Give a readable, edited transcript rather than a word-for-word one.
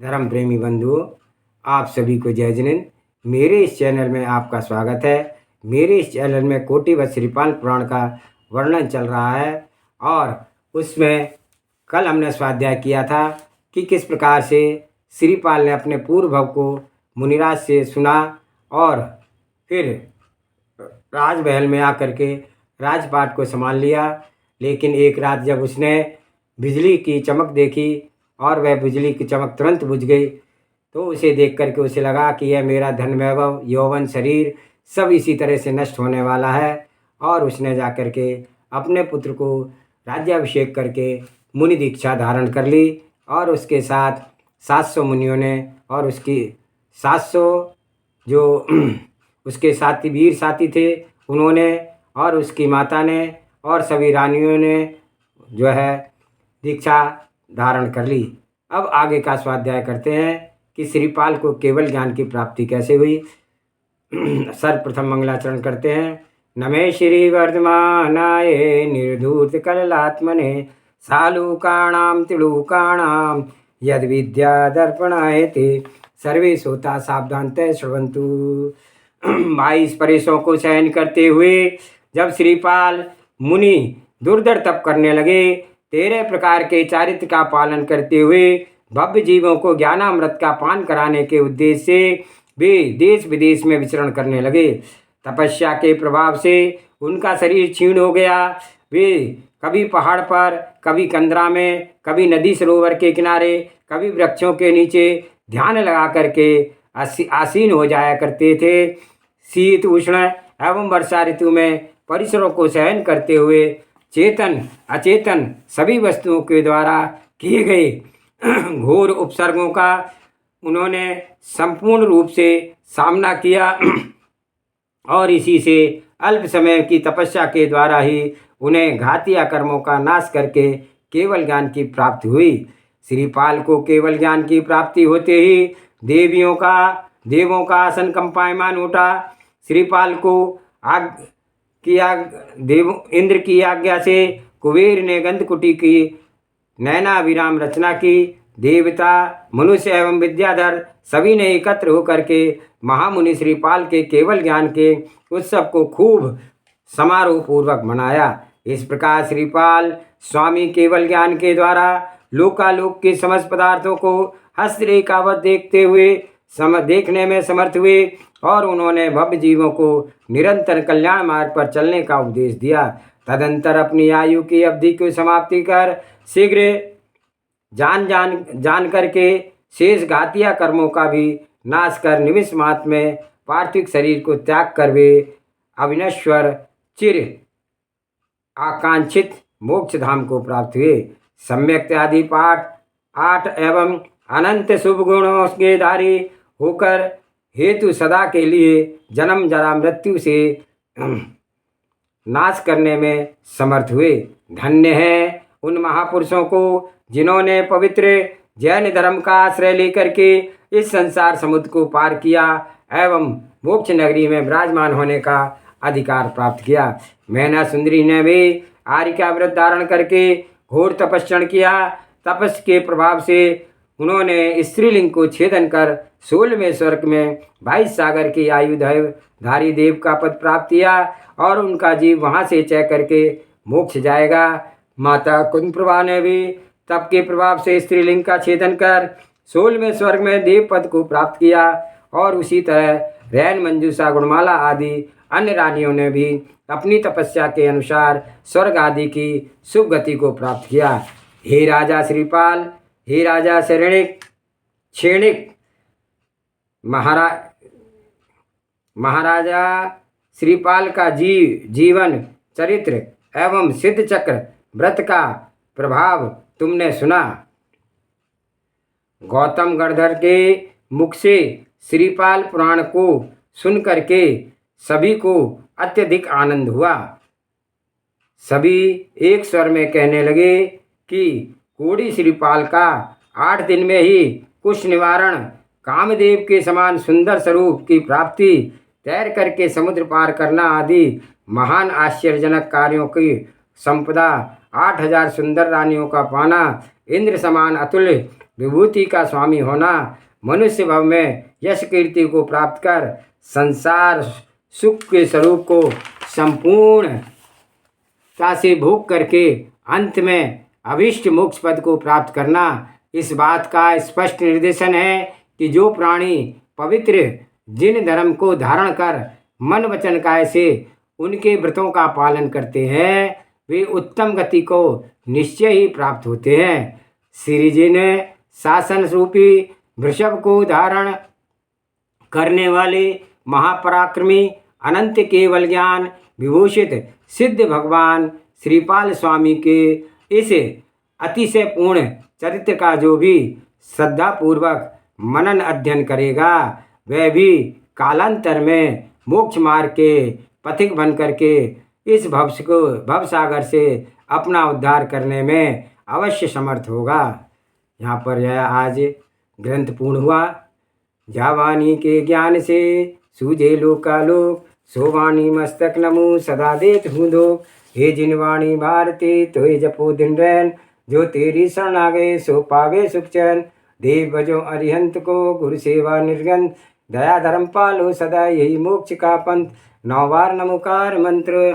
धर्म प्रेमी बंधुओं, आप सभी को जय जिनेंद्र। मेरे इस चैनल में आपका स्वागत है। मेरे इस चैनल में कोटिवध श्रीपाल पुराण का वर्णन चल रहा है और उसमें कल हमने स्वाध्याय किया था कि किस प्रकार से श्रीपाल ने अपने पूर्व भव को मुनिराज से सुना और फिर राजमहल में आकर के राजपाट को संभाल लिया। लेकिन एक रात जब उसने बिजली की चमक देखी और वह बिजली की चमक तुरंत बुझ गई, तो उसे देख करके उसे लगा कि यह मेरा धन वैभव यौवन शरीर सब इसी तरह से नष्ट होने वाला है। और उसने जाकर के अपने पुत्र को राज्याभिषेक करके मुनि दीक्षा धारण कर ली और उसके साथ 700 मुनियों ने और उसकी 700 जो उसके साथी वीर साथी थे उन्होंने और उसकी माता ने और सभी रानियों ने जो है दीक्षा धारण कर ली। अब आगे का स्वाध्याय करते हैं कि श्रीपाल को केवल ज्ञान की प्राप्ति कैसे हुई। सर्वप्रथम मंगलाचरण करते हैं। नमे श्री वर्धमानाय निर्धूत कललात्मने सालूकाणाम तिलूकाणाम यद विद्या दर्पणाय ते सर्वे श्रोता सावधानतः श्रवन्तु। 22 परेशों को सहन करते हुए जब श्रीपाल मुनि दुर्धर तप करने लगे, 13 प्रकार के चारित्र का पालन करते हुए भव्य जीवों को ज्ञानामृत का पान कराने के उद्देश्य से वे देश विदेश में विचरण करने लगे। तपस्या के प्रभाव से उनका शरीर क्षीण हो गया। वे कभी पहाड़ पर, कभी कंदरा में, कभी नदी सरोवर के किनारे, कभी वृक्षों के नीचे ध्यान लगा करके आसीन हो जाया करते थे। शीत उष्ण एवं वर्षा ऋतु में परिसरों को सहन करते हुए चेतन अचेतन सभी वस्तुओं के द्वारा किए गए घोर उपसर्गों का उन्होंने संपूर्ण रूप से सामना किया और इसी से अल्प समय की तपस्या के द्वारा ही उन्हें घातिया कर्मों का नाश करके केवल ज्ञान की प्राप्ति हुई। श्रीपाल को केवल ज्ञान की प्राप्ति होते ही देवों का आसन कंपायमान उठा। श्रीपाल को इंद्र की आज्ञा से कुबेर ने गंधकुटी की नैनाभिराम रचना की। देवता, मनुष्य एवं विद्याधर सभी ने एकत्र होकर के महामुनि श्रीपाल के केवल ज्ञान के उत्सव को खूब समारोह पूर्वक मनाया। इस प्रकार श्रीपाल स्वामी केवल ज्ञान के द्वारा लोकालोक के समस्त पदार्थों को हस्तरेखावत देखने में समर्थ हुए और उन्होंने भव्य जीवों को निरंतर कल्याण मार्ग पर चलने का उपदेश दिया। तदंतर अपनी आयु की अवधि को समाप्ति कर शीघ्र जान करके शेष घातिया कर्मों का भी नाश कर निमिष मात्र में पार्थिव शरीर को त्याग कर वे अविनश्वर चिर आकांक्षित मोक्ष धाम को प्राप्त हुए। सम्यक आदि पाठ 8 एवं अनंत शुभ गुणों के धारी होकर हेतु सदा के लिए जन्म जरा मृत्यु से नाश करने में समर्थ हुए। धन्य है उन महापुरुषों को जिन्होंने पवित्र जैन धर्म का आश्रय लेकर के इस संसार समुद्र को पार किया एवं मोक्ष नगरी में विराजमान होने का अधिकार प्राप्त किया। मैना सुंदरी ने भी आर्य का व्रत धारण करके घोर तपस्या किया। तपस्या के प्रभाव से उन्होंने स्त्रीलिंग को छेदन कर 16वें स्वर्ग में 22 सागर की आयुधारी देव का पद प्राप्त किया और उनका जीव वहाँ से चय करके मोक्ष जाएगा। माता कुंदप्रभा ने भी तप के प्रभाव से स्त्रीलिंग का छेदन कर 16वें स्वर्ग में देव पद को प्राप्त किया और उसी तरह रैन मंजूषा गुणमाला आदि अन्य रानियों ने भी अपनी तपस्या के अनुसार स्वर्ग आदि की शुभ गति को प्राप्त किया। हे राजा श्रीपाल, हे राजा क्षणिक महाराजा श्रीपाल का जीवन चरित्र एवं सिद्ध चक्र व्रत का प्रभाव तुमने सुना। गौतम गणधर के मुख से श्रीपाल पुराण को सुन करके सभी को अत्यधिक आनंद हुआ। सभी एक स्वर में कहने लगे कि कोड़ी श्रीपाल का 8 दिन में ही कुश निवारण, कामदेव के समान सुंदर स्वरूप की प्राप्ति, तैर करके समुद्र पार करना आदि महान आश्चर्यजनक कार्यों की संपदा, 8000 सुंदर रानियों का पाना, इंद्र समान अतुल्य विभूति का स्वामी होना, मनुष्य भव में यश कीर्ति को प्राप्त कर संसार सुख के स्वरूप को संपूर्णता से भोग करके अंत में अभीष्ट मोक्ष पद को प्राप्त करना, इस बात का स्पष्ट निर्देशन है कि जो प्राणी पवित्र जिन धर्म को धारण कर मन वचन काय से उनके व्रतों का पालन करते हैं, वे उत्तम गति को निश्चय ही प्राप्त होते हैं। श्री जी ने शासन रूपी वृषभ को धारण करने वाले महापराक्रमी अनंत केवल ज्ञान विभूषित सिद्ध भगवान श्रीपाल स्वामी के इस अतिशय पूर्ण चरित्र का जो भी श्रद्धापूर्वक मनन अध्ययन करेगा, वह भी कालांतर में मोक्ष मार्ग के पथिक बन करके इस भवसागर से अपना उद्धार करने में अवश्य समर्थ होगा। यहाँ पर यह आज ग्रंथ पूर्ण हुआ। जावानी के ज्ञान से सूझे लोकालोक, सोवाणी मस्तक नमो सदा देत हूँ दो। हे जिनवाणी भारती तो जपो दिन रैन, जो तेरी शरण आ गए सो पावे सुख चैन। देव बजो अरिहंत को गुरु सेवा निर्गंध, दया धर्म पालो सदा यही मोक्ष का पंथ। 9 बार नमोकार मंत्र।